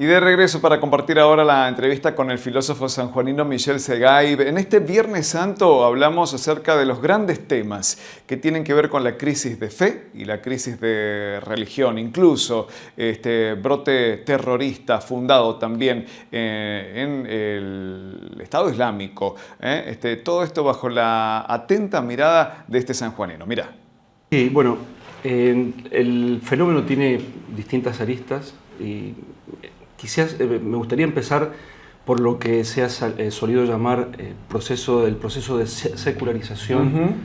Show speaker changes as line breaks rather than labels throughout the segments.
Y de regreso para compartir ahora la entrevista con el filósofo sanjuanino Michel Segay. En este Viernes Santo hablamos acerca de los grandes temas que tienen que ver con la crisis de fe y la crisis de religión, incluso este brote terrorista fundado también en el Estado Islámico. Todo esto bajo la atenta mirada de este sanjuanino. Mirá.
Sí, bueno, el fenómeno tiene distintas aristas y quizás me gustaría empezar por lo que se ha solido llamar el proceso de secularización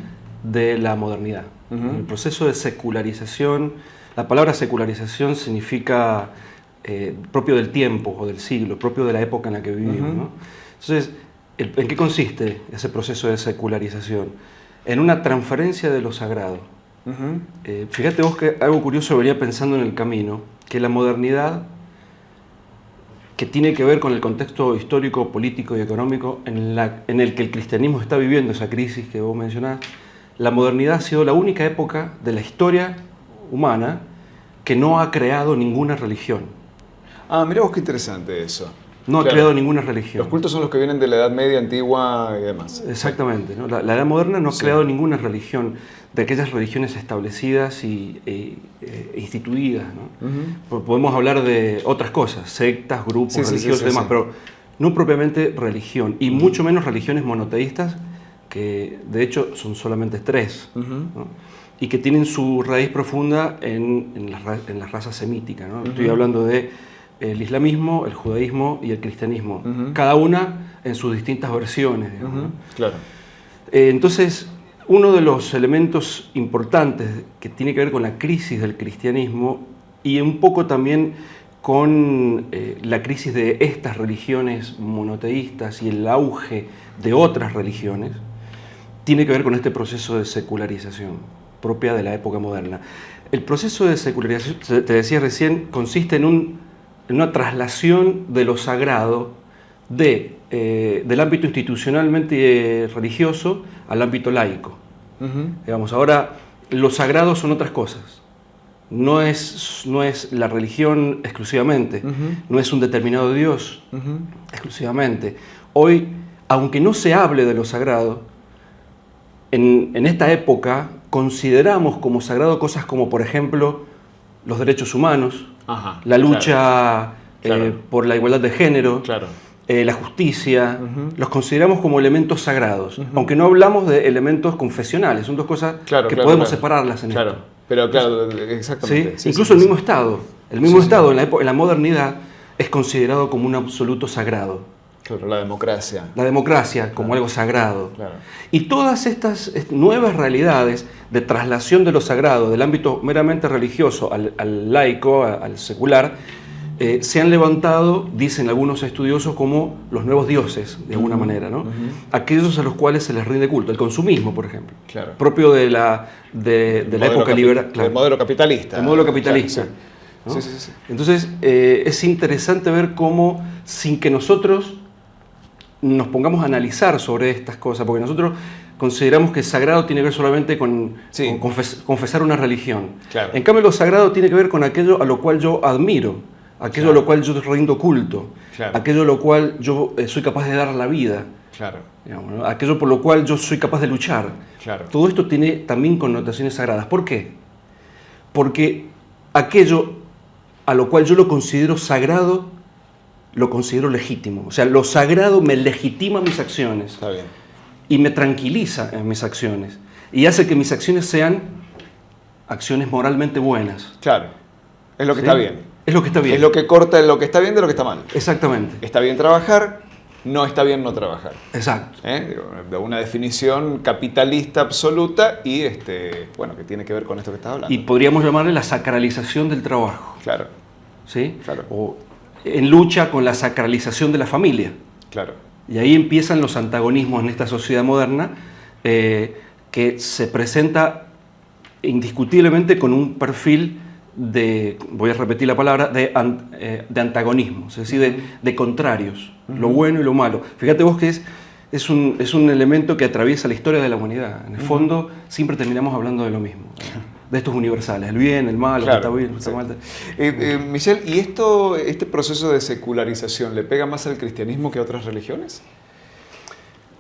de la modernidad. El proceso de secularización, la palabra secularización significa propio del tiempo o del siglo, propio de la época en la que vivimos, ¿no? Entonces, ¿en qué consiste ese proceso de secularización? En una transferencia de lo sagrado. Fíjate vos que algo curioso venía pensando en el camino, que la modernidad, que tiene que ver con el contexto histórico, político y económico en el que el cristianismo está viviendo esa crisis que vos mencionás, la modernidad ha sido la única época de la historia humana que no ha creado ninguna religión.
Ah, mirá vos qué interesante eso.
No ha creado ninguna religión.
Los cultos son los que vienen de la Edad Media antigua y demás.
Exactamente, ¿no? La Edad Moderna no ha creado ninguna religión, de aquellas religiones establecidas e instituidas, ¿no? Podemos hablar de otras cosas, sectas, grupos religiosos y demás, pero no propiamente religión, y mucho menos religiones monoteístas, que de hecho son solamente tres, ¿no? Y que tienen su raíz profunda en la raza semítica, ¿no? Estoy hablando de el islamismo, el judaísmo y el cristianismo, cada una en sus distintas versiones, digamos, ¿no?
Claro.
Entonces, uno de los elementos importantes que tiene que ver con la crisis del cristianismo y un poco también con la crisis de estas religiones monoteístas y el auge de otras religiones, tiene que ver con este proceso de secularización propia de la época moderna. El proceso de secularización, te decía recién, consiste en una traslación de lo sagrado del ámbito institucionalmente religioso al ámbito laico. Digamos, ahora, lo sagrado son otras cosas. No es la religión exclusivamente, no es un determinado Dios exclusivamente. Hoy, aunque no se hable de lo sagrado, en esta época consideramos como sagrado cosas como, por ejemplo, los derechos humanos, la lucha por la igualdad de género, la justicia, los consideramos como elementos sagrados, aunque no hablamos de elementos confesionales, son dos cosas que podemos separarlas en esto.
Pero claro, exactamente.
¿Sí? Incluso el mismo Estado, Estado en la modernidad es considerado como un absoluto sagrado.
Claro, la democracia.
La democracia como algo sagrado.
Claro.
Y todas estas nuevas realidades de traslación de lo sagrado, del ámbito meramente religioso al laico, al secular, se han levantado, dicen algunos estudiosos, como los nuevos dioses, de alguna manera, ¿no? Aquellos a los cuales se les rinde culto. El consumismo, por ejemplo, propio de la época liberal.
El modelo capitalista.
El modelo capitalista. ¿No?
Sí.
Entonces, es interesante ver cómo, sin que nosotros nos pongamos a analizar sobre estas cosas, porque nosotros consideramos que el sagrado tiene que ver solamente con confesar una religión. En cambio, lo sagrado tiene que ver con aquello a lo cual yo admiro, aquello a lo cual yo rindo culto, aquello a lo cual yo soy capaz de dar la vida, digamos, ¿no? Aquello por lo cual yo soy capaz de luchar. Todo esto tiene también connotaciones sagradas. ¿Por qué? Porque aquello a lo cual yo lo considero sagrado, lo considero legítimo. O sea, lo sagrado me legitima mis acciones.
Está bien.
Y me tranquiliza en mis acciones. Y hace que mis acciones sean acciones moralmente buenas.
Claro. Es lo que está bien.
Es lo que está bien.
Es lo que corta lo que está bien de lo que está mal.
Exactamente.
Está bien trabajar, no está bien no trabajar.
Exacto.
De una definición capitalista absoluta y bueno, que tiene que ver con esto que estás hablando.
Y podríamos llamarle la sacralización del trabajo.
Claro.
¿Sí?
Claro.
O en lucha con la sacralización de la familia.
Claro.
Y ahí empiezan los antagonismos en esta sociedad moderna, que se presenta indiscutiblemente con un perfil voy a repetir la palabra, de antagonismo, es decir, de contrarios, lo bueno y lo malo. Fíjate vos que es un elemento que atraviesa la historia de la humanidad. En el fondo, siempre terminamos hablando de lo mismo. de estos universales, el bien, el mal,
Claro,
lo que está bien, lo que está mal.
Michel, ¿y este proceso de secularización le pega más al cristianismo que a otras religiones?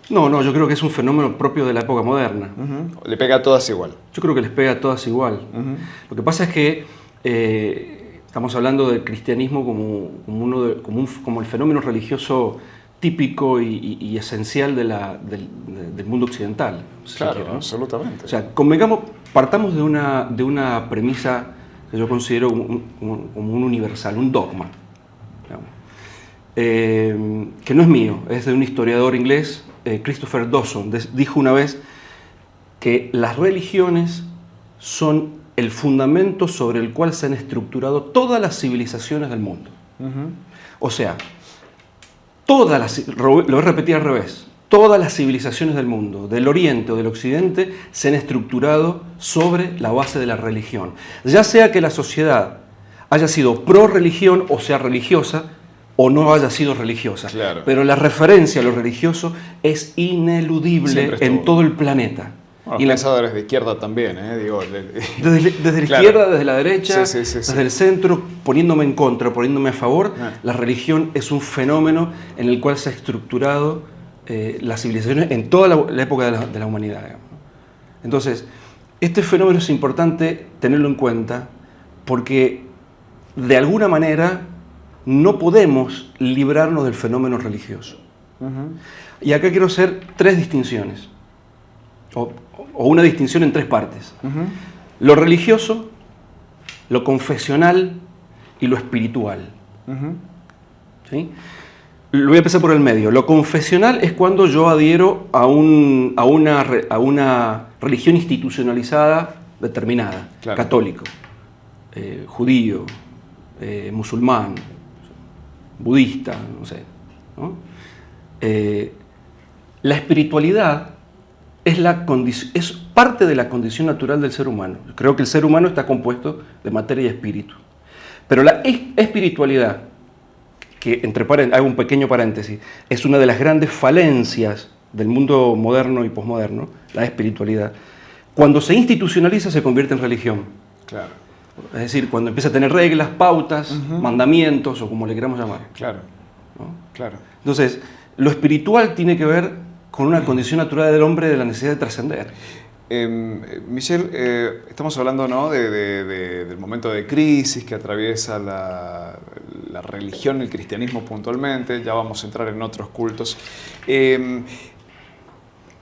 No, yo creo que es un fenómeno propio de la época moderna.
¿Le pega a todas igual?
Yo creo que les pega a todas igual. Lo que pasa es que estamos hablando del cristianismo como el fenómeno religioso típico y esencial del mundo occidental.
Claro,
quiere, ¿no?
absolutamente.
O sea, partamos de una premisa que yo considero como un universal, un dogma, digamos, que no es mío, es de un historiador inglés, Christopher Dawson. Dijo una vez que las religiones son el fundamento sobre el cual se han estructurado todas las civilizaciones del mundo. O sea, lo voy a repetir al revés, todas las civilizaciones del mundo, del Oriente o del Occidente, se han estructurado sobre la base de la religión. Ya sea que la sociedad haya sido pro-religión o sea religiosa, o no haya sido religiosa.
Claro.
Pero la referencia a lo religioso es ineludible en todo el planeta.
Bueno,
y
pensadores de izquierda también, digo.
Desde la
Claro.
izquierda, desde la derecha,
Sí.
desde el centro, poniéndome en contra, poniéndome a favor, la religión es un fenómeno en el cual se ha estructurado las civilizaciones en toda la época de la humanidad. Digamos. Entonces, este fenómeno es importante tenerlo en cuenta porque de alguna manera no podemos librarnos del fenómeno religioso. Y acá quiero hacer tres distinciones, o una distinción en tres partes. Lo religioso, lo confesional y lo espiritual. ¿Sí? Lo voy a empezar por el medio. Lo confesional es cuando yo adhiero a una religión institucionalizada determinada,
Claro.
católico, judío, musulmán, budista, no sé, ¿no? La espiritualidad es parte de la condición natural del ser humano. Creo que el ser humano está compuesto de materia y espíritu. Pero la espiritualidad, que hago un pequeño paréntesis, es una de las grandes falencias del mundo moderno y posmoderno, la espiritualidad. Cuando se institucionaliza se convierte en religión.
Claro.
Es decir, cuando empieza a tener reglas, pautas, mandamientos o como le queramos llamar.
Claro.
¿No?
Claro.
Entonces, lo espiritual tiene que ver con una condición natural del hombre de la necesidad de trascender.
Michel, estamos hablando, ¿no?, del momento de crisis que atraviesa la religión, el cristianismo puntualmente. Ya vamos a entrar en otros cultos.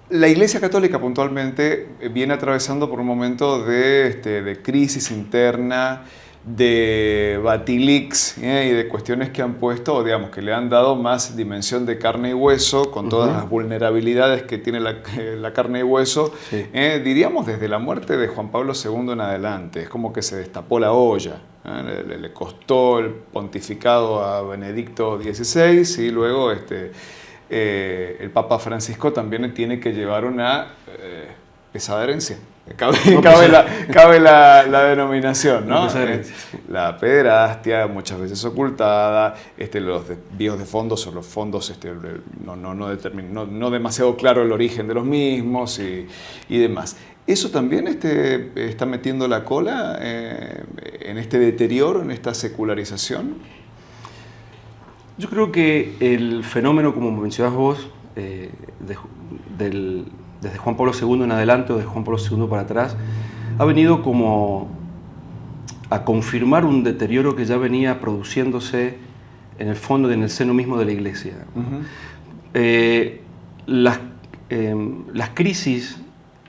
La Iglesia Católica puntualmente viene atravesando por un momento de crisis interna, de batilix y de cuestiones que han puesto, digamos, que le han dado más dimensión de carne y hueso, con todas las vulnerabilidades que tiene la carne y hueso,
Sí.
Diríamos desde la muerte de Juan Pablo II en adelante. Es como que se destapó la olla. Le costó el pontificado a Benedicto XVI y luego el Papa Francisco también tiene que llevar una pesada herencia. Cabe la denominación, ¿no? La pederastia, muchas veces ocultada, los desvíos de fondos o los fondos no demasiado claro el origen de los mismos y demás. ¿Eso también está metiendo la cola en este deterioro, en esta secularización?
Yo creo que el fenómeno, como mencionabas vos, desde Juan Pablo II en adelante o de Juan Pablo II para atrás, ha venido como a confirmar un deterioro que ya venía produciéndose en el fondo, en el seno mismo de la Iglesia. Las crisis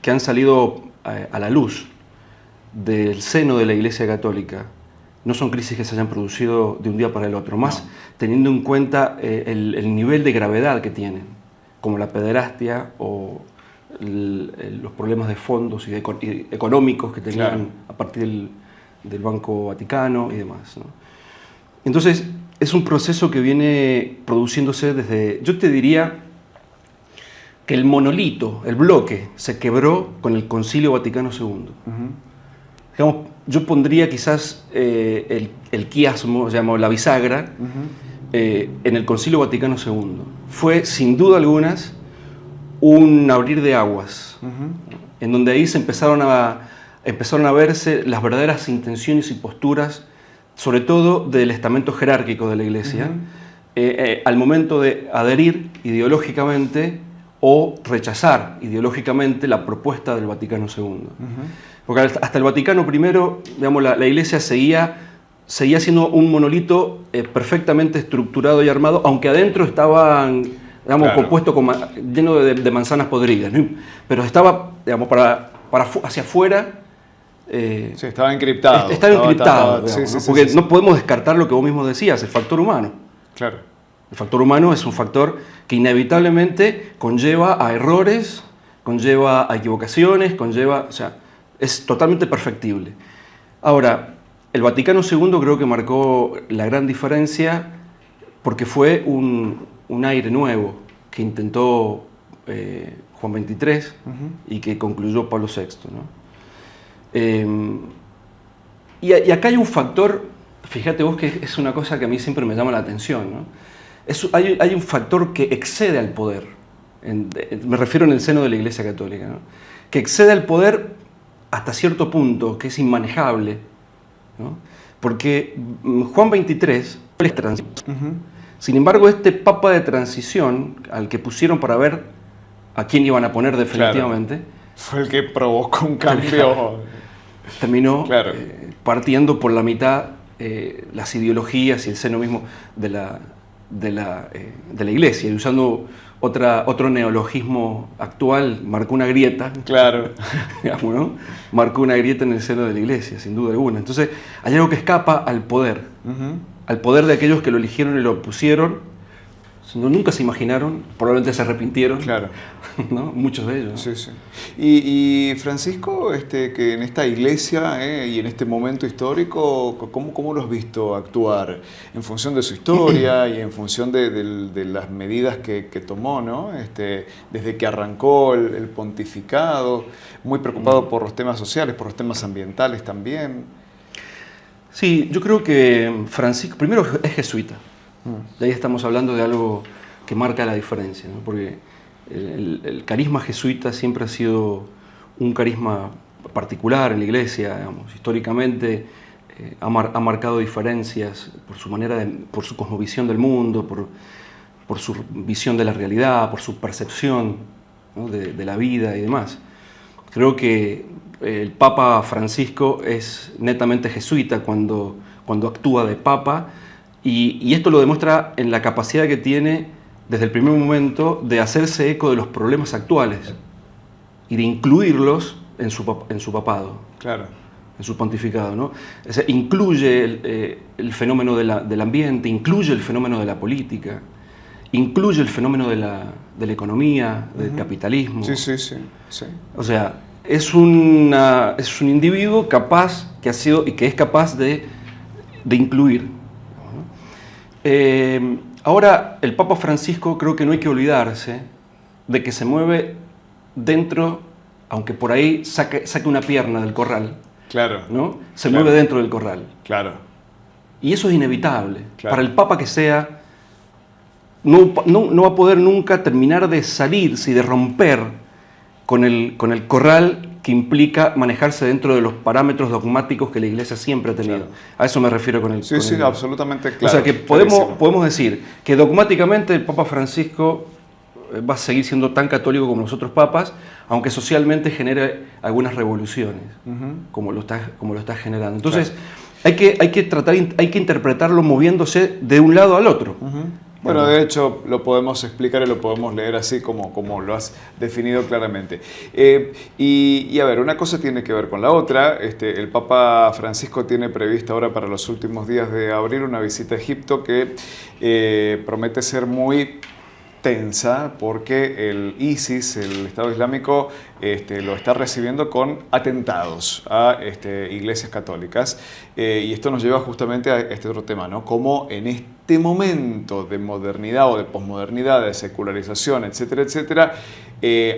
que han salido a la luz del seno de la Iglesia Católica no son crisis que se hayan producido de un día para el otro, más teniendo en cuenta el nivel de gravedad que tienen, como la pederastia o los problemas de fondos y económicos que tenían, claro, a partir del Banco Vaticano y demás, ¿no? Entonces, es un proceso que viene produciéndose desde, yo te diría que el monolito, el bloque, se quebró con el Concilio Vaticano II. Digamos, yo pondría quizás el quiasmo, llamado la bisagra, en el Concilio Vaticano II. Fue, sin duda algunas, un abrir de aguas, en donde ahí se empezaron a empezaron a verse las verdaderas intenciones y posturas, sobre todo del estamento jerárquico de la Iglesia, al momento de adherir ideológicamente o rechazar ideológicamente la propuesta del Vaticano II. Porque hasta el Vaticano I, digamos, la Iglesia seguía siendo un monolito perfectamente estructurado y armado, aunque adentro estaban, digamos, compuesto lleno de manzanas podridas, ¿no? Pero estaba, digamos, hacia afuera.
Sí, estaba encriptado.
Estaba encriptado, digamos,
sí,
¿no? Porque
sí.
no podemos descartar lo que vos mismo decías, el factor humano.
Claro.
El factor humano es un factor que inevitablemente conlleva a errores, conlleva a equivocaciones, o sea, es totalmente perfectible. Ahora, el Vaticano II creo que marcó la gran diferencia porque fue un aire nuevo que intentó Juan XXIII y que concluyó Pablo VI, ¿no? Y acá hay un factor, fíjate vos que es una cosa que a mí siempre me llama la atención, ¿no? Hay un factor que excede al poder, me refiero en el seno de la Iglesia Católica, ¿no? Que excede al poder hasta cierto punto, que es inmanejable, ¿no? Porque Juan XXIII es transición. Sin embargo, este papa de transición, al que pusieron para ver a quién iban a poner definitivamente,
fue el que provocó un cambio.
Terminó partiendo por la mitad las ideologías y el seno mismo de la Iglesia, y usando otro neologismo actual, marcó una grieta.
Claro.
Digamos, ¿no? Marcó una grieta en el seno de la Iglesia, sin duda alguna. Entonces, hay algo que escapa al poder, al poder de aquellos que lo eligieron y lo pusieron. Nunca se imaginaron, probablemente se arrepintieron, ¿no? Muchos de ellos, ¿no?
Sí, sí. Y Francisco, que en esta iglesia y en este momento histórico, ¿cómo lo has visto actuar? En función de su historia y en función de las medidas que tomó, ¿no? Desde que arrancó el pontificado, muy preocupado por los temas sociales, por los temas ambientales también.
Sí, yo creo que Francisco, primero, es jesuita. De ahí estamos hablando de algo que marca la diferencia, ¿no? Porque el carisma jesuita siempre ha sido un carisma particular en la Iglesia, digamos. Históricamente ha marcado diferencias por su manera por su cosmovisión del mundo, por su visión de la realidad, por su percepción, ¿no? de la vida y demás. Creo que el Papa Francisco es netamente jesuita cuando actúa de Papa. Y esto lo demuestra en la capacidad que tiene desde el primer momento de hacerse eco de los problemas actuales y de incluirlos en su papado, en su pontificado, ¿no? O sea, incluye el fenómeno del ambiente, incluye el fenómeno de la política, incluye el fenómeno de la economía, del capitalismo.
Sí.
O sea, es un individuo capaz, que ha sido y que es capaz de incluir. Ahora, el Papa Francisco creo que no hay que olvidarse de que se mueve dentro, aunque por ahí saque una pierna del corral, ¿no? Se mueve dentro del corral. Y eso es inevitable. Para el Papa que sea, no va a poder nunca terminar de salirse y de romper con el corral que implica manejarse dentro de los parámetros dogmáticos que la Iglesia siempre ha tenido. A eso me refiero con el...
Sí, absolutamente claro.
O sea que podemos decir que dogmáticamente el Papa Francisco va a seguir siendo tan católico como los otros papas, aunque socialmente genere algunas revoluciones, como lo está generando. Entonces, hay que interpretarlo moviéndose de un lado al otro.
Bueno, de hecho, lo podemos explicar y lo podemos leer así como lo has definido claramente. Y a ver, una cosa tiene que ver con la otra. El Papa Francisco tiene prevista ahora para los últimos días de abril una visita a Egipto que promete ser muy tensa porque el ISIS, el Estado Islámico, lo está recibiendo con atentados a iglesias católicas. Y esto nos lleva justamente a este otro tema, ¿no? Cómo en este momento de modernidad o de posmodernidad, de secularización, etcétera, etcétera,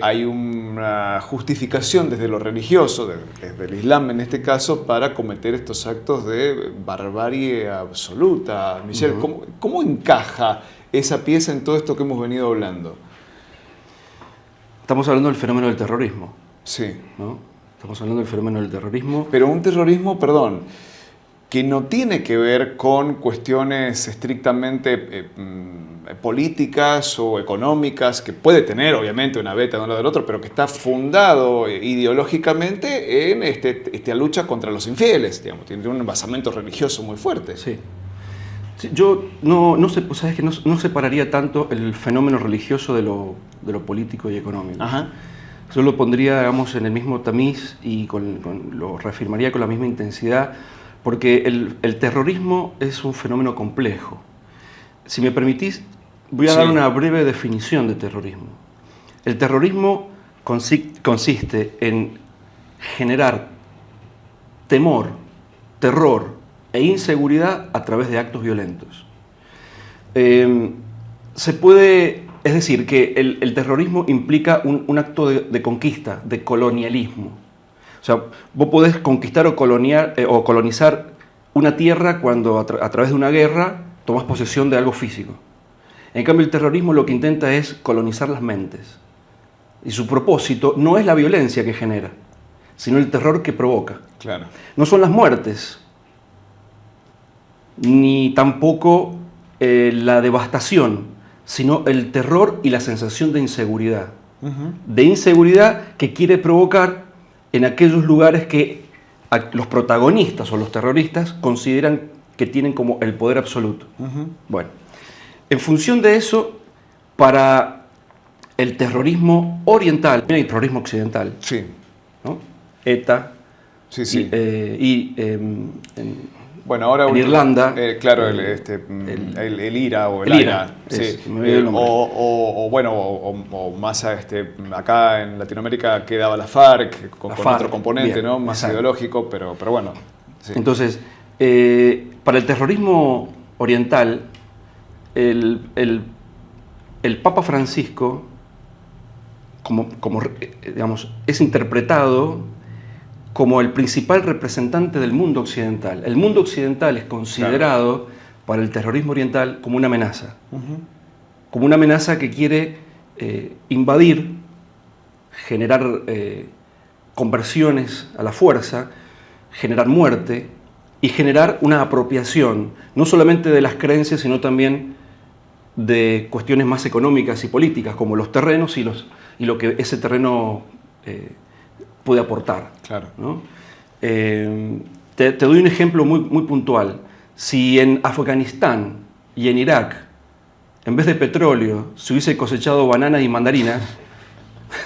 hay una justificación desde lo religioso, desde el Islam en este caso, para cometer estos actos de barbarie absoluta. Michel, ¿cómo encaja esa pieza en todo esto que hemos venido hablando?
Estamos hablando del fenómeno del terrorismo.
Sí.
¿No? Estamos hablando del fenómeno del terrorismo.
Pero un terrorismo, perdón, que no tiene que ver con cuestiones estrictamente políticas o económicas, que puede tener obviamente una beta de uno del otro, pero que está fundado ideológicamente en esta lucha contra los infieles, digamos, tiene un basamento religioso muy fuerte.
Sí. Sí, yo ¿sabes que no separaría tanto el fenómeno religioso de lo político y económico.
Ajá.
Yo lo pondría, digamos, en el mismo tamiz y lo reafirmaría con la misma intensidad, porque el terrorismo es un fenómeno complejo. Si me permitís, voy a dar una breve definición de terrorismo. El terrorismo consiste en generar temor, terror e inseguridad a través de actos violentos. Es decir, que el terrorismo implica un acto de conquista, de colonialismo. O sea, vos podés conquistar o colonizar una tierra cuando a través de una guerra tomás posesión de algo físico. En cambio, el terrorismo lo que intenta es colonizar las mentes. Y su propósito no es la violencia que genera, sino el terror que provoca.
Claro.
No son las muertes, ni tampoco la devastación, sino el terror y la sensación de inseguridad. De inseguridad que quiere provocar en aquellos lugares que los protagonistas o los terroristas consideran que tienen como el poder absoluto. Bueno, en función de eso, para el terrorismo oriental y el terrorismo occidental,
sí,
¿no? ETA,
sí, sí. Bueno, ahora
en Irlanda,
claro, el IRA o el AIRA, sí. O más acá en Latinoamérica quedaba la FARC con otro componente,
bien,
¿no? Más
exacto.
Ideológico, pero bueno. Sí.
Entonces, para el terrorismo oriental, el Papa Francisco, digamos, es interpretado como el principal representante del mundo occidental. El mundo occidental es considerado para el terrorismo oriental como una amenaza. Como una amenaza que quiere invadir, generar conversiones a la fuerza, generar muerte y generar una apropiación, no solamente de las creencias, sino también de cuestiones más económicas y políticas, como los terrenos y lo que ese terreno puede aportar.
Claro.
¿No? Te doy un ejemplo muy puntual. Si en Afganistán y en Irak, en vez de petróleo, se hubiese cosechado bananas y mandarinas,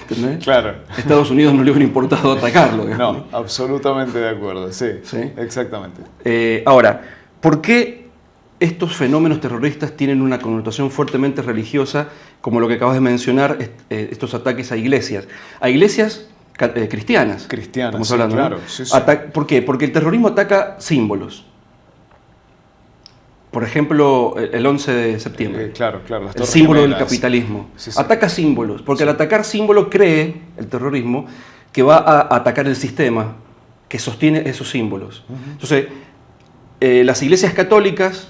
¿entendés?
Claro.
Estados Unidos no le hubiera importado atacarlo.
No, absolutamente de acuerdo, sí.
¿Sí?
Exactamente.
Ahora, ¿por qué estos fenómenos terroristas tienen una connotación fuertemente religiosa, como lo que acabas de mencionar, estos ataques a iglesias? A iglesias cristianas. Estamos hablando,
claro.
¿no?
Sí.
¿Por qué? Porque el terrorismo ataca símbolos. Por ejemplo, el 11 de septiembre.
Claro, las
el símbolo
gemelas.
del capitalismo.
Sí.
Ataca símbolos, porque al atacar símbolos cree el terrorismo que va a atacar el sistema que sostiene esos símbolos. Entonces, las iglesias católicas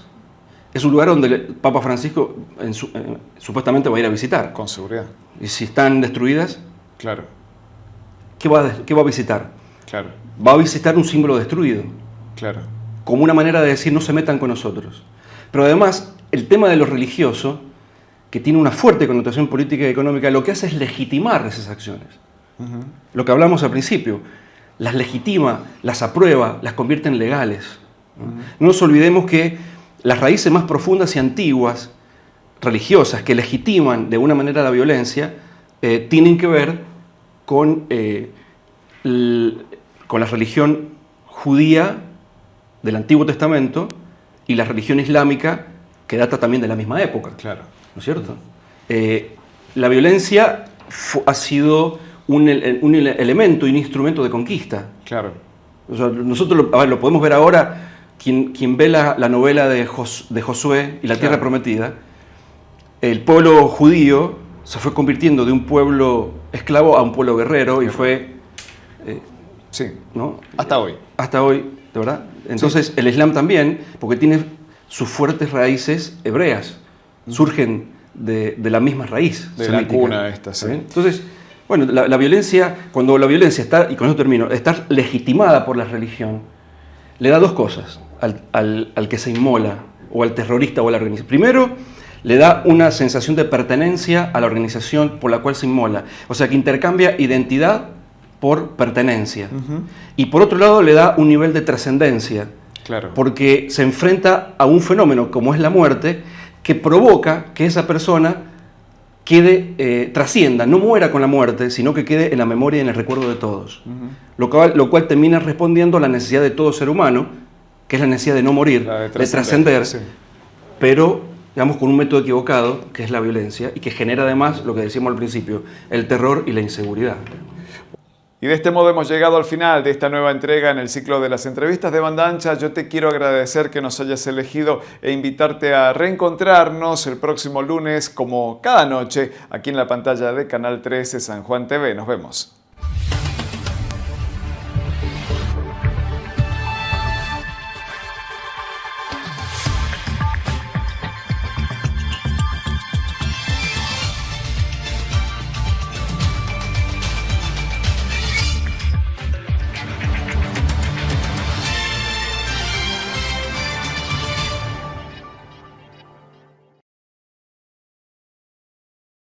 es un lugar donde el Papa Francisco supuestamente va a ir a visitar.
Con seguridad.
Y si están destruidas,
claro.
¿qué va a visitar?
Claro.
Va a visitar un símbolo destruido.
Claro.
Como una manera de decir, no se metan con nosotros. Pero además, el tema de lo religioso, que tiene una fuerte connotación política y económica, lo que hace es legitimar esas acciones. Lo que hablamos al principio, las legitima, las aprueba, las convierte en legales. No nos olvidemos que las raíces más profundas y antiguas, religiosas, que legitiman de una manera la violencia, tienen que ver con la religión judía del Antiguo Testamento y la religión islámica, que data también de la misma época.
Claro.
¿No es cierto? La violencia ha sido un elemento y un instrumento de conquista.
Claro.
O sea, nosotros lo podemos ver ahora, quien ve la novela de Josué y la Tierra Prometida, el pueblo judío se fue convirtiendo de un pueblo esclavo a un pueblo guerrero y fue...
sí,
¿no?
Hasta hoy.
Hasta hoy, ¿de verdad? Entonces, el Islam también, porque tiene sus fuertes raíces hebreas, surgen de la misma raíz
de
semítica.
la cuna esta, sí.
Entonces, Bueno, la violencia, cuando la violencia está, y con eso termino, está legitimada por la religión, le da dos cosas al que se inmola, o al terrorista o a la organización. Primero, le da una sensación de pertenencia a la organización por la cual se inmola. O sea, que intercambia identidad por pertenencia. Y por otro lado, le da un nivel de trascendencia.
Claro.
Porque se enfrenta a un fenómeno como es la muerte, que provoca que esa persona trascienda, no muera con la muerte, sino que quede en la memoria y en el recuerdo de todos. Lo cual termina respondiendo a la necesidad de todo ser humano, que es la necesidad de no morir, de trascender, sí. Pero, digamos, con un método equivocado, que es la violencia, y que genera además, lo que decíamos al principio, el terror y la inseguridad.
Y de este modo hemos llegado al final de esta nueva entrega en el ciclo de las entrevistas de Banda Ancha. Yo te quiero agradecer que nos hayas elegido e invitarte a reencontrarnos el próximo lunes, como cada noche, aquí en la pantalla de Canal 13 San Juan TV. Nos vemos.